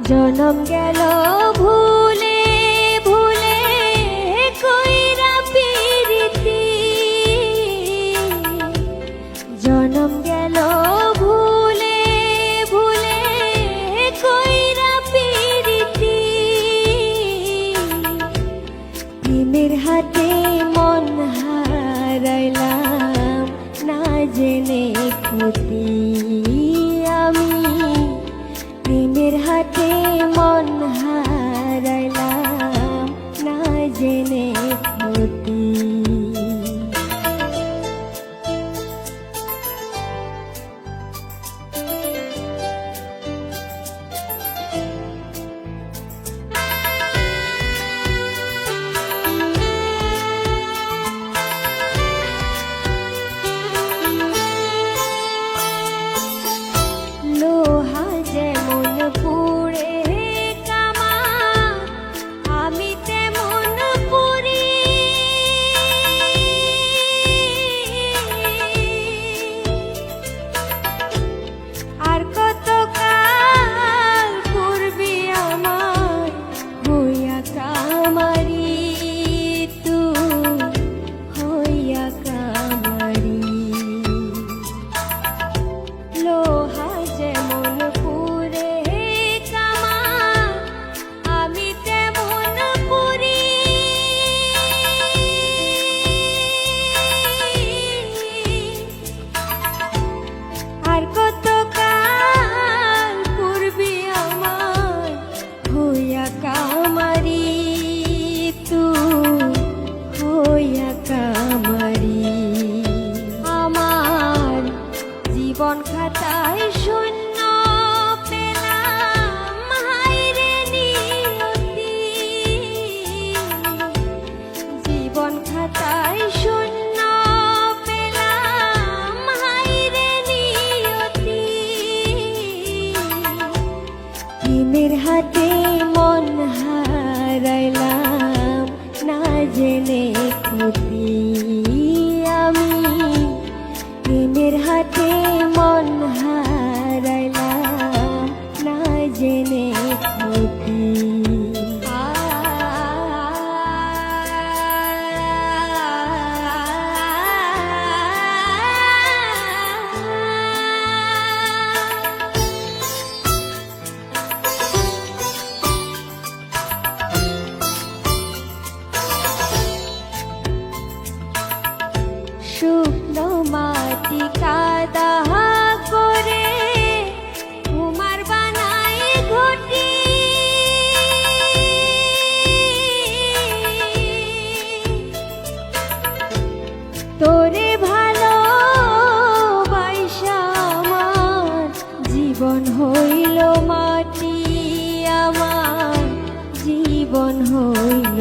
জনম গেল ভুলে ভুলে কইরা পিরিতি, জনম গেল ভুলে ভুলে কইরা পিরিতি, প্রেমের হাতে মন হারাইলাম না জেনে ক্ষতি আমি, প্রেমের হাতে মন হারাইলাম না জেনে ক্ষতি। লোহা যেমন পুড়ে কামা আমি তেমন পুরি, আর কত কাল পূর্বে আমার হইয়া কামারি, তুই হইয়া কামারি। লোহা যেমন পুড়ে কামা আমি তেমন পুরি, আর কত কাল পূর্বে আমার হইয়া কামারি, তুই হইয়া কামারি। আমার জীবন খাতায় শূন্য পেলাম হায়রে নিয়তি, জীবন খাতায় শূন্য পেলাম হায়রে নিয়তি, প্রেমের হাতে মন হারাইলাম না জেনে ক্ষতি আমি, প্রেমের হাতে মন হারাইলাম না জেনে ক্ষতি। শুকনো মাটি কাদা করে তোমার বানাই ঘটি, তোরে ভালোবাসা আমার জীবন হইল মাটি, আমার জীবন হইল